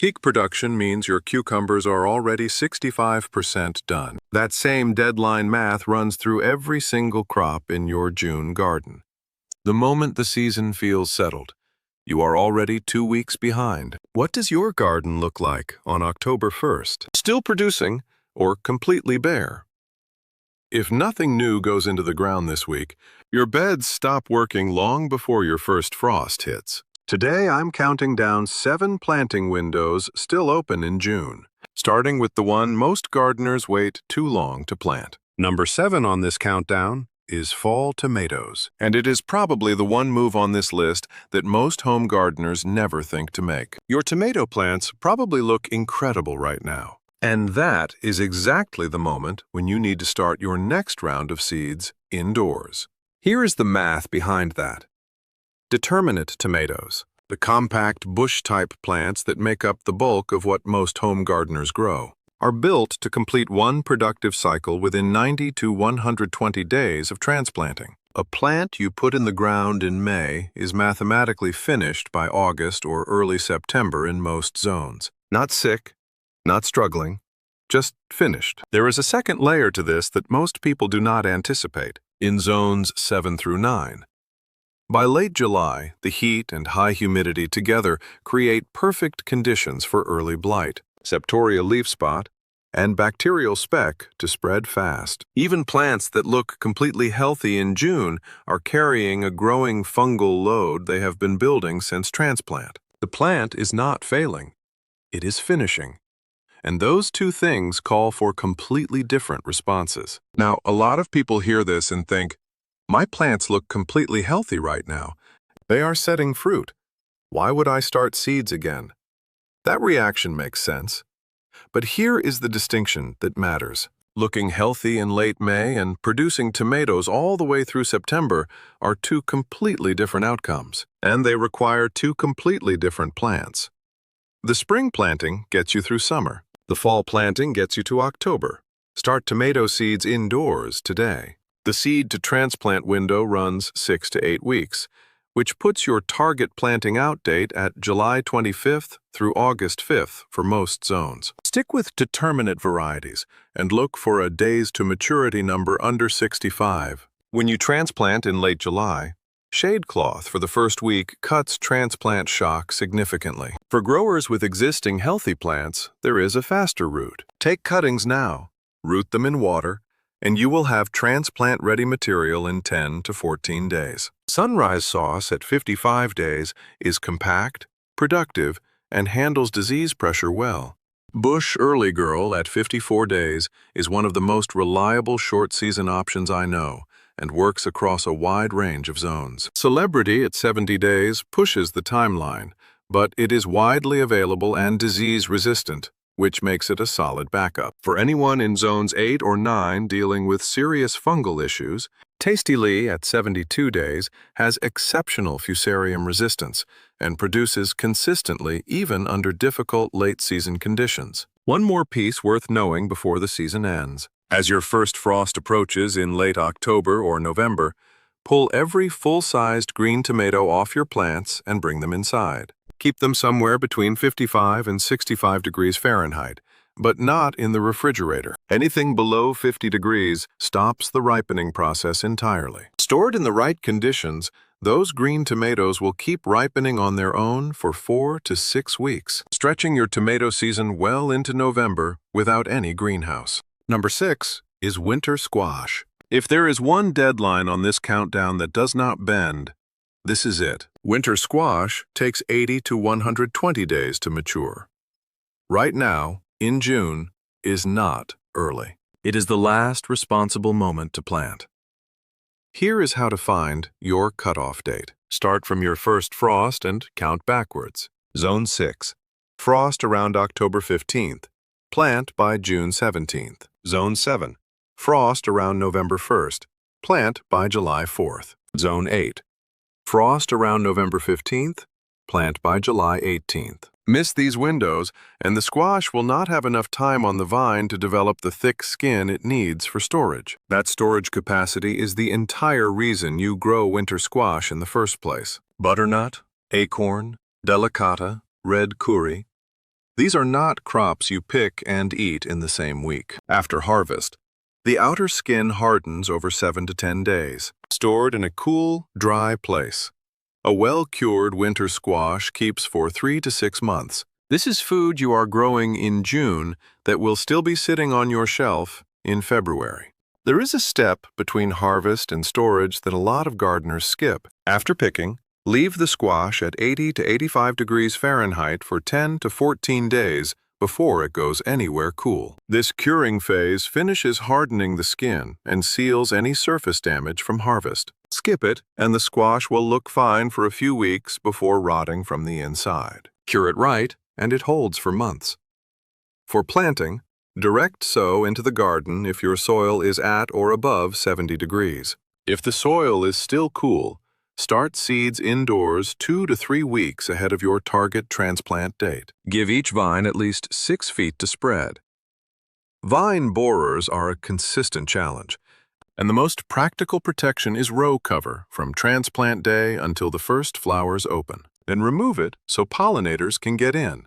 Peak production means your cucumbers are already 65% done. That same deadline math runs through every single crop in your June garden. The moment the season feels settled, you are already 2 weeks behind. What does your garden look like on October 1st? Still producing or completely bare? If nothing new goes into the ground this week, your beds stop working long before your first frost hits. Today, I'm counting down 7 planting windows still open in June, starting with the one most gardeners wait too long to plant. Number 7 on this countdown is fall tomatoes, and it is probably the one move on this list that most home gardeners never think to make. Your tomato plants probably look incredible right now, and that is exactly the moment when you need to start your next round of seeds indoors. Here is the math behind that. Determinate tomatoes, the compact bush-type plants that make up the bulk of what most home gardeners grow, are built to complete one productive cycle within 90 to 120 days of transplanting. A plant you put in the ground in May is mathematically finished by August or early September in most zones. Not sick, not struggling, just finished. There is a second layer to this that most people do not anticipate, in zones 7 through 9. By late July, the heat and high humidity together create perfect conditions for early blight, septoria leaf spot, and bacterial speck to spread fast. Even plants that look completely healthy in June are carrying a growing fungal load they have been building since transplant. The plant is not failing, it is finishing. And those two things call for completely different responses. Now, a lot of people hear this and think, my plants look completely healthy right now. They are setting fruit. Why would I start seeds again? That reaction makes sense. But here is the distinction that matters. Looking healthy in late May and producing tomatoes all the way through September are two completely different outcomes, and they require two completely different plants. The spring planting gets you through summer. The fall planting gets you to October. Start tomato seeds indoors today. The seed to transplant window runs 6 to 8 weeks, which puts your target planting out date at July 25th through August 5th for most zones. Stick with determinate varieties and look for a days to maturity number under 65. When you transplant in late July, shade cloth for the first week cuts transplant shock significantly. For growers with existing healthy plants, there is a faster route. Take cuttings now, root them in water, and you will have transplant-ready material in 10 to 14 days. Sunrise sauce at 55 days is compact, productive, and handles disease pressure well. Bush Early Girl at 54 days is one of the most reliable short-season options I know, and works across a wide range of zones. Celebrity at 70 days pushes the timeline, but it is widely available and disease-resistant, which makes it a solid backup. For anyone in zones 8 or 9 dealing with serious fungal issues, Tasty Lee at 72 days has exceptional fusarium resistance and produces consistently even under difficult late-season conditions. One more piece worth knowing before the season ends. As your first frost approaches in late October or November, pull every full-sized green tomato off your plants and bring them inside. Keep them somewhere between 55 and 65 degrees Fahrenheit, but not in the refrigerator. Anything below 50 degrees stops the ripening process entirely. Stored in the right conditions, those green tomatoes will keep ripening on their own for 4 to 6 weeks, stretching your tomato season well into November without any greenhouse. Number 6 is winter squash. If there is one deadline on this countdown that does not bend, this is it. Winter squash takes 80 to 120 days to mature. Right now, in June, is not early. It is the last responsible moment to plant. Here is how to find your cutoff date. Start from your first frost and count backwards. Zone 6. Frost around October 15th. Plant by June 17th. Zone 7. Frost around November 1st. Plant by July 4th. Zone 8. Frost around November 15th, plant by July 18th. Miss these windows, and the squash will not have enough time on the vine to develop the thick skin it needs for storage. That storage capacity is the entire reason you grow winter squash in the first place. Butternut, acorn, delicata, red curry. These are not crops you pick and eat in the same week. After harvest, the outer skin hardens over 7 to 10 days, stored in a cool, dry place. A well-cured winter squash keeps for 3 to 6 months. This is food you are growing in June that will still be sitting on your shelf in February. There is a step between harvest and storage that a lot of gardeners skip. After picking, leave the squash at 80 to 85 degrees Fahrenheit for 10 to 14 days before it goes anywhere cool. This curing phase finishes hardening the skin and seals any surface damage from harvest. Skip it, and the squash will look fine for a few weeks before rotting from the inside. Cure it right, and it holds for months. For planting, direct sow into the garden if your soil is at or above 70 degrees. If the soil is still cool, start seeds indoors 2 to 3 weeks ahead of your target transplant date. Give each vine at least 6 feet to spread. Vine borers are a consistent challenge, and the most practical protection is row cover from transplant day until the first flowers open. Then remove it so pollinators can get in.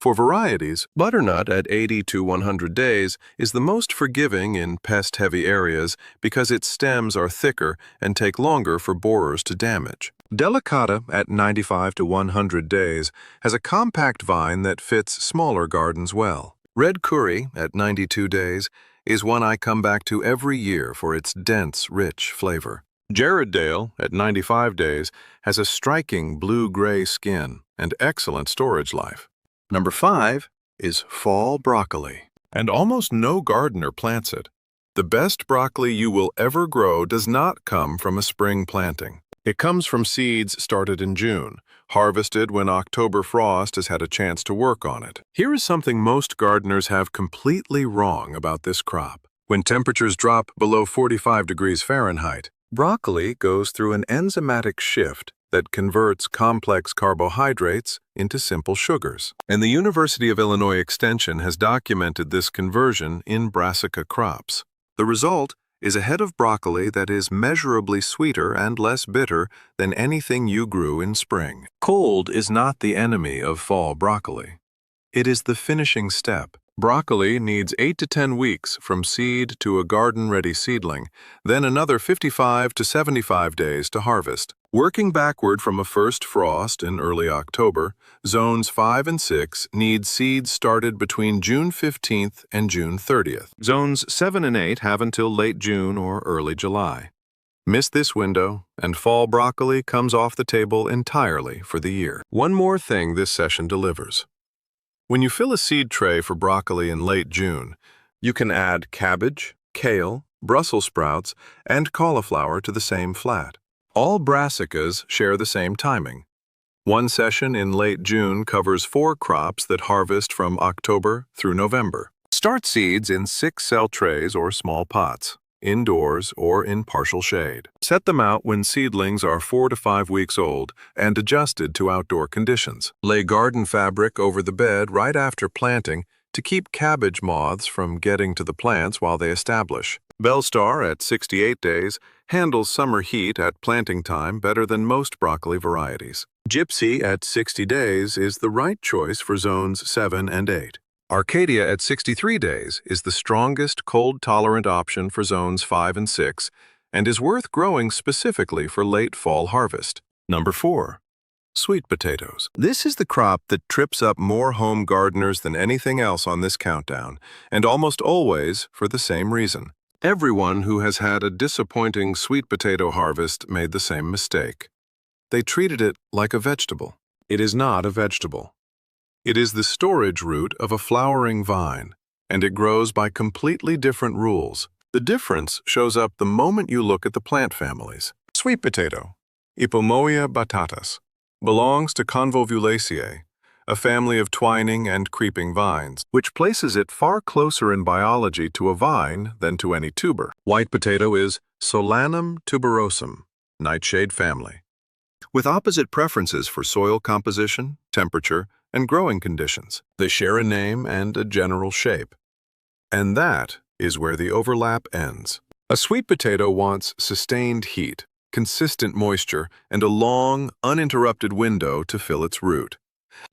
For varieties, butternut at 80 to 100 days is the most forgiving in pest-heavy areas because its stems are thicker and take longer for borers to damage. Delicata at 95 to 100 days has a compact vine that fits smaller gardens well. Red curry at 92 days is one I come back to every year for its dense, rich flavor. Jarreddale at 95 days has a striking blue-gray skin and excellent storage life. Number 5 is fall broccoli, and almost no gardener plants it. The best broccoli you will ever grow does not come from a spring planting. It comes from seeds started in June, harvested when October frost has had a chance to work on it. Here is something most gardeners have completely wrong about this crop. When temperatures drop below 45 degrees Fahrenheit, broccoli goes through an enzymatic shift that converts complex carbohydrates into simple sugars. And the University of Illinois Extension has documented this conversion in brassica crops. The result is a head of broccoli that is measurably sweeter and less bitter than anything you grew in spring. Cold is not the enemy of fall broccoli. It is the finishing step. Broccoli needs 8 to 10 weeks from seed to a garden-ready seedling, then another 55 to 75 days to harvest. Working backward from a first frost in early October, zones 5 and 6 need seeds started between June 15th and June 30th. Zones 7 and 8 have until late June or early July. Miss this window, and fall broccoli comes off the table entirely for the year. One more thing this session delivers. When you fill a seed tray for broccoli in late June, you can add cabbage, kale, Brussels sprouts, and cauliflower to the same flat. All brassicas share the same timing. One session in late June covers 4 crops that harvest from October through November. Start seeds in 6-cell trays or small pots, indoors or in partial shade. Set them out when seedlings are 4 to 5 weeks old and adjusted to outdoor conditions. Lay garden fabric over the bed right after planting to keep cabbage moths from getting to the plants while they establish. Bellstar at 68 days handles summer heat at planting time better than most broccoli varieties. Gypsy at 60 days is the right choice for zones 7 and 8. Arcadia at 63 days is the strongest cold-tolerant option for zones 5 and 6 and is worth growing specifically for late fall harvest. Number 4. Sweet potatoes. This is the crop that trips up more home gardeners than anything else on this countdown, and almost always for the same reason. Everyone who has had a disappointing sweet potato harvest made the same mistake. They treated it like a vegetable. It is not a vegetable. It is the storage root of a flowering vine, and it grows by completely different rules. The difference shows up the moment you look at the plant families. Sweet potato, Ipomoea batatas, belongs to Convolvulaceae, a family of twining and creeping vines, which places it far closer in biology to a vine than to any tuber. White potato is Solanum tuberosum, nightshade family, with opposite preferences for soil composition, temperature, and growing conditions. They share a name and a general shape. And that is where the overlap ends. A sweet potato wants sustained heat, consistent moisture, and a long, uninterrupted window to fill its root.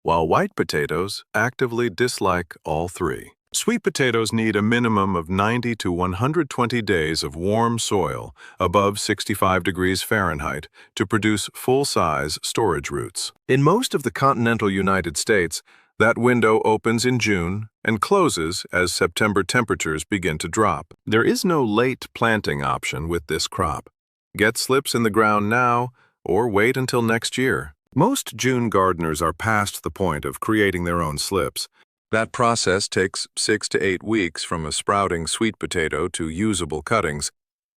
while white potatoes actively dislike all three. Sweet potatoes need a minimum of 90 to 120 days of warm soil above 65 degrees Fahrenheit to produce full-size storage roots. In most of the continental United States, that window opens in June and closes as September temperatures begin to drop. There is no late planting option with this crop. Get slips in the ground now or wait until next year. Most June gardeners are past the point of creating their own slips. That process takes 6 to 8 weeks from a sprouting sweet potato to usable cuttings,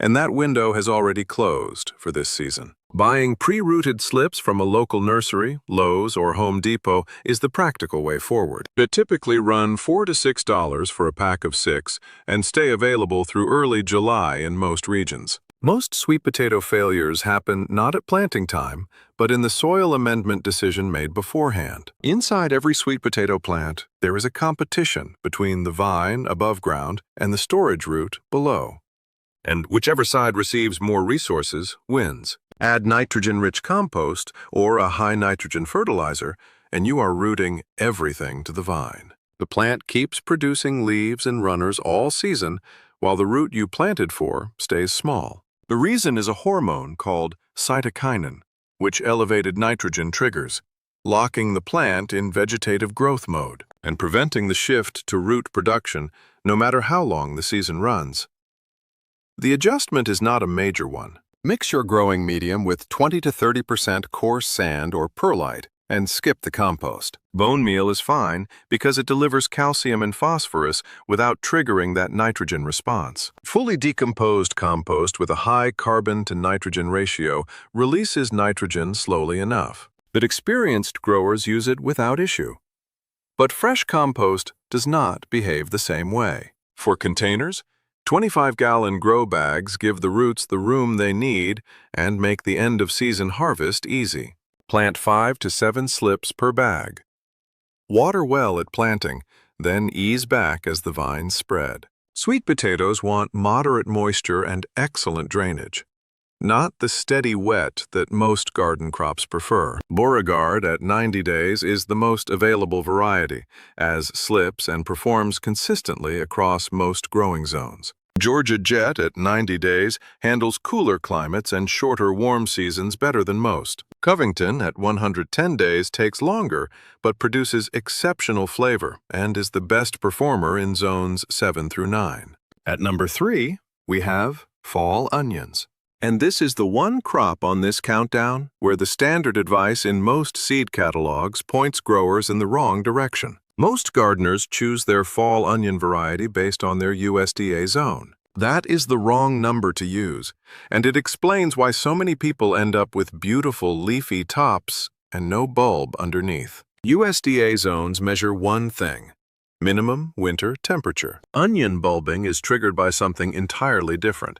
and that window has already closed for this season. Buying pre-rooted slips from a local nursery, Lowe's, or Home Depot is the practical way forward. They typically run $4 to $6 for a pack of 6 and stay available through early July in most regions. Most sweet potato failures happen not at planting time, but in the soil amendment decision made beforehand. Inside every sweet potato plant, there is a competition between the vine above ground and the storage root below. And whichever side receives more resources wins. Add nitrogen-rich compost or a high-nitrogen fertilizer, and you are rooting everything to the vine. The plant keeps producing leaves and runners all season, while the root you planted for stays small. The reason is a hormone called cytokinin, which elevated nitrogen triggers, locking the plant in vegetative growth mode and preventing the shift to root production no matter how long the season runs. The adjustment is not a major one. Mix your growing medium with 20 to 30% coarse sand or perlite and skip the compost. Bone meal is fine because it delivers calcium and phosphorus without triggering that nitrogen response. Fully decomposed compost with a high carbon-to-nitrogen ratio releases nitrogen slowly enough that experienced growers use it without issue. But fresh compost does not behave the same way. For containers, 25-gallon grow bags give the roots the room they need and make the end-of-season harvest easy. Plant 5 to 7 slips per bag. Water well at planting, then ease back as the vines spread. Sweet potatoes want moderate moisture and excellent drainage, not the steady wet that most garden crops prefer. Beauregard at 90 days is the most available variety, as slips and performs consistently across most growing zones. Georgia Jet at 90 days handles cooler climates and shorter warm seasons better than most. Covington at 110 days takes longer, but produces exceptional flavor and is the best performer in zones 7 through 9. At number 3, we have fall onions. And this is the one crop on this countdown where the standard advice in most seed catalogs points growers in the wrong direction. Most gardeners choose their fall onion variety based on their USDA zone. That is the wrong number to use, and it explains why so many people end up with beautiful leafy tops and no bulb underneath. USDA zones measure one thing: minimum winter temperature. Onion bulbing is triggered by something entirely different,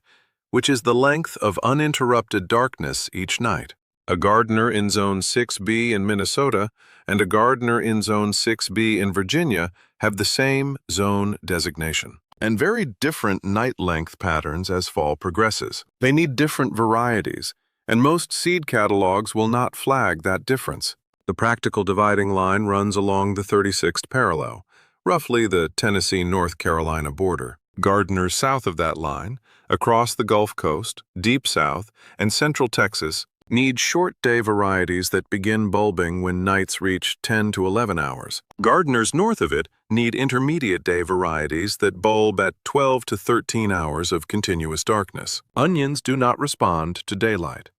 which is the length of uninterrupted darkness each night. A gardener in Zone 6B in Minnesota and a gardener in Zone 6B in Virginia have the same zone designation, and very different night length patterns as fall progresses. They need different varieties, and most seed catalogs will not flag that difference. The practical dividing line runs along the 36th parallel, roughly the Tennessee-North Carolina border. Gardeners south of that line, across the Gulf Coast, deep south, and central Texas need short-day varieties that begin bulbing when nights reach 10 to 11 hours. Gardeners north of it need intermediate-day varieties that bulb at 12 to 13 hours of continuous darkness. Onions do not respond to daylight.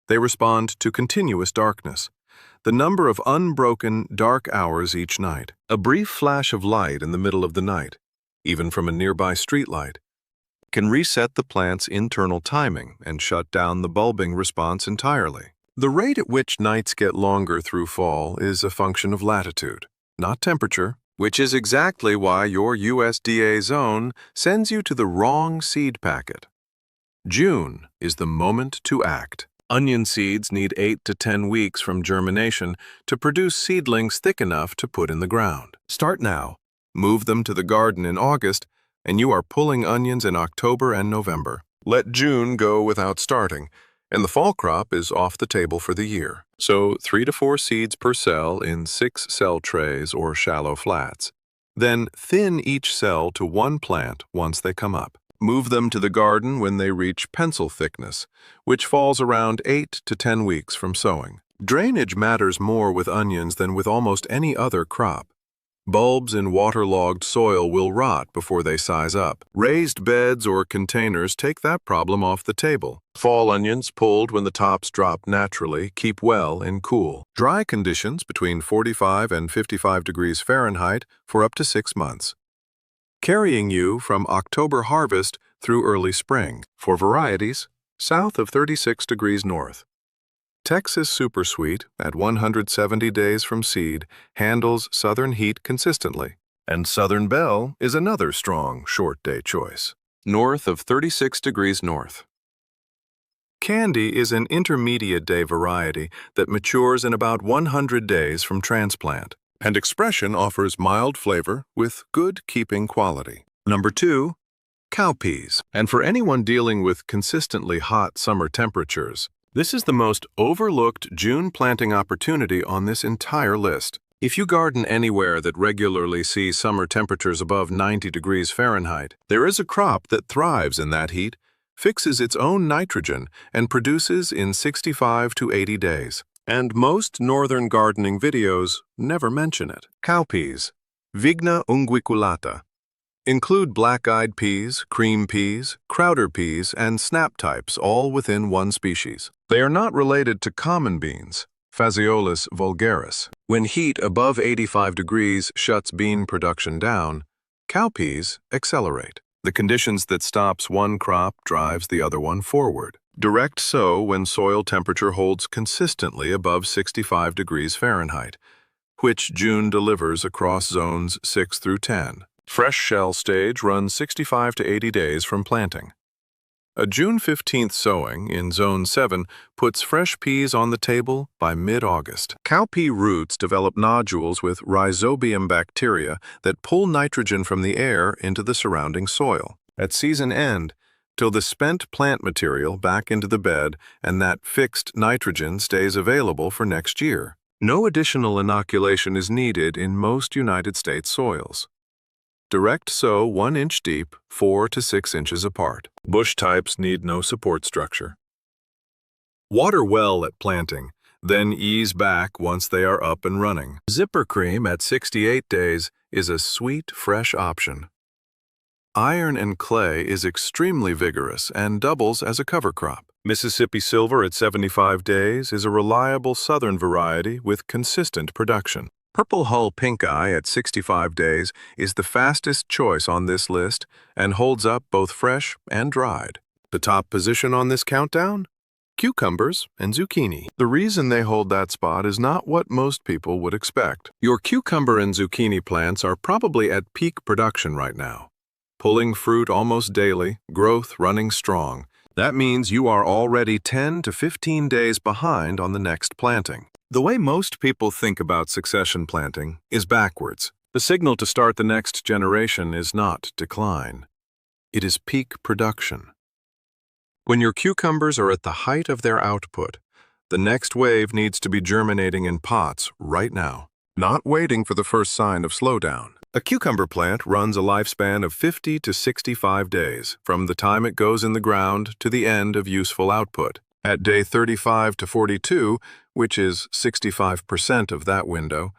They respond to continuous darkness, the number of unbroken dark hours each night. A brief flash of light in the middle of the night, even from a nearby streetlight, can reset the plant's internal timing and shut down the bulbing response entirely. The rate at which nights get longer through fall is a function of latitude, not temperature, which is exactly why your USDA zone sends you to the wrong seed packet. June is the moment to act. Onion seeds need 8 to 10 weeks from germination to produce seedlings thick enough to put in the ground. Start now. Move them to the garden in August, and you are pulling onions in October and November. Let June go without starting, and the fall crop is off the table for the year. Sow 3 to 4 seeds per cell in 6 cell trays or shallow flats. Then thin each cell to one plant once they come up. Move them to the garden when they reach pencil thickness, which falls around 8 to 10 weeks from sowing. Drainage matters more with onions than with almost any other crop. Bulbs in waterlogged soil will rot before they size up. Raised beds or containers take that problem off the table. Fall onions pulled when the tops drop naturally keep well and cool. Dry conditions between 45 and 55 degrees Fahrenheit for up to 6 months. Carrying you from October harvest through early spring. For varieties, south of 36 degrees north. Texas Super Sweet, at 170 days from seed, handles southern heat consistently. And Southern Belle is another strong short-day choice, north of 36 degrees north. Candy is an intermediate-day variety that matures in about 100 days from transplant, and Expression offers mild flavor with good keeping quality. Number 2, Cowpeas. And for anyone dealing with consistently hot summer temperatures, this is the most overlooked June planting opportunity on this entire list. If you garden anywhere that regularly sees summer temperatures above 90 degrees Fahrenheit, there is a crop that thrives in that heat, fixes its own nitrogen, and produces in 65 to 80 days. And most northern gardening videos never mention it. Cowpeas, Vigna unguiculata. Include black-eyed peas, cream peas, Crowder peas, and snap types, all within one species. They are not related to common beans, Phaseolus vulgaris. When heat above 85 degrees shuts bean production down, cowpeas accelerate. The conditions that stops one crop drives the other one forward. Direct sow when soil temperature holds consistently above 65 degrees Fahrenheit, which June delivers across zones 6 through 10. Fresh shell stage runs 65 to 80 days from planting. A June 15th sowing in Zone 7 puts fresh peas on the table by mid-August. Cowpea roots develop nodules with rhizobium bacteria that pull nitrogen from the air into the surrounding soil. At season end, till the spent plant material back into the bed and that fixed nitrogen stays available for next year. No additional inoculation is needed in most United States soils. Direct sow 1 inch deep, 4 to 6 inches apart. Bush types need no support structure. Water well at planting, then ease back once they are up and running. Zipper cream at 68 days is a sweet, fresh option. Iron and clay is extremely vigorous and doubles as a cover crop. Mississippi Silver at 75 days is a reliable southern variety with consistent production. Purple Hull Pink Eye at 65 days is the fastest choice on this list and holds up both fresh and dried. The top position on this countdown? Cucumbers and zucchini. The reason they hold that spot is not what most people would expect. Your cucumber and zucchini plants are probably at peak production right now, pulling fruit almost daily, growth running strong. That means you are already 10 to 15 days behind on the next planting. The way most people think about succession planting is backwards. The signal to start the next generation is not decline. It is peak production. When your cucumbers are at the height of their output, the next wave needs to be germinating in pots right now, not waiting for the first sign of slowdown. A cucumber plant runs a lifespan of 50 to 65 days from the time it goes in the ground to the end of useful output. At day 35 to 42, which is 65% of that window,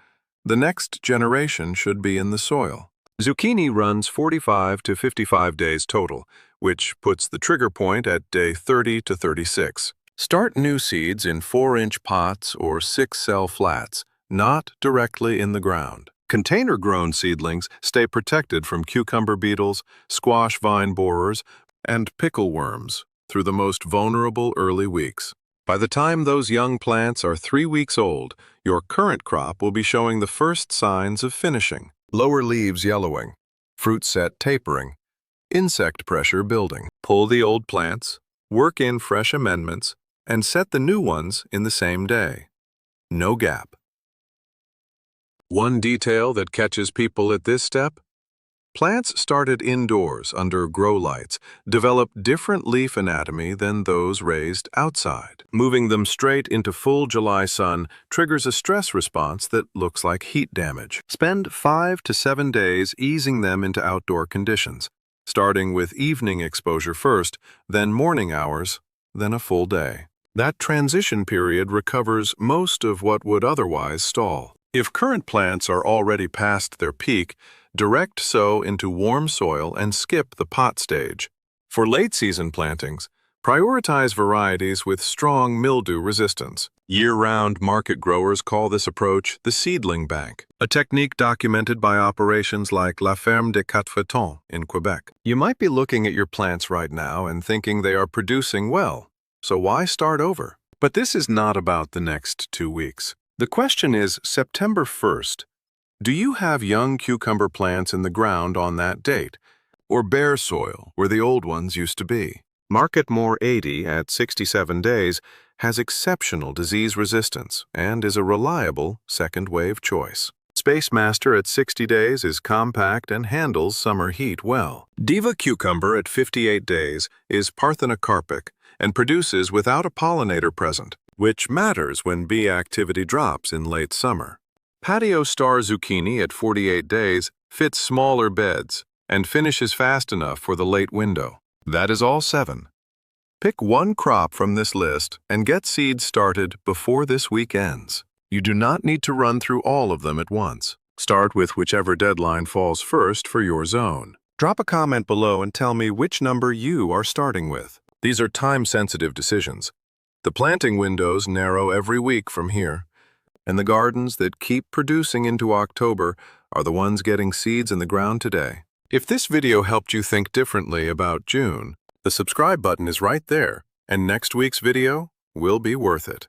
the next generation should be in the soil. Zucchini runs 45 to 55 days total, which puts the trigger point at day 30 to 36. Start new seeds in 4-inch pots or 6-cell flats, not directly in the ground. Container-grown seedlings stay protected from cucumber beetles, squash vine borers, and pickle worms through the most vulnerable early weeks. By the time those young plants are 3 weeks old, your current crop will be showing the first signs of finishing. Lower leaves yellowing, fruit set tapering, insect pressure building. Pull the old plants, work in fresh amendments, and set the new ones in the same day. No gap. One detail that catches people at this step: Plants started indoors under grow lights develop different leaf anatomy than those raised outside. Moving them straight into full July sun triggers a stress response that looks like heat damage. Spend 5 to 7 days easing them into outdoor conditions, starting with evening exposure first, then morning hours, then a full day. That transition period recovers most of what would otherwise stall. If current plants are already past their peak, direct sow into warm soil and skip the pot stage. For late-season plantings, prioritize varieties with strong mildew resistance. Year-round market growers call this approach the seedling bank, a technique documented by operations like La Ferme des Quatre Feuilletons in Quebec. You might be looking at your plants right now and thinking they are producing well, so why start over? But this is not about the next 2 weeks. The question is, September 1st, do you have young cucumber plants in the ground on that date, or bare soil where the old ones used to be? Market More 80 at 67 days has exceptional disease resistance and is a reliable second-wave choice. Space Master at 60 days is compact and handles summer heat well. Diva Cucumber at 58 days is parthenocarpic and produces without a pollinator present, which matters when bee activity drops in late summer. Patio Star Zucchini at 48 days fits smaller beds and finishes fast enough for the late window. That is all 7. Pick one crop from this list and get seeds started before this week ends. You do not need to run through all of them at once. Start with whichever deadline falls first for your zone. Drop a comment below and tell me which number you are starting with. These are time-sensitive decisions. The planting windows narrow every week from here, and the gardens that keep producing into October are the ones getting seeds in the ground today. If this video helped you think differently about June, the subscribe button is right there, and next week's video will be worth it.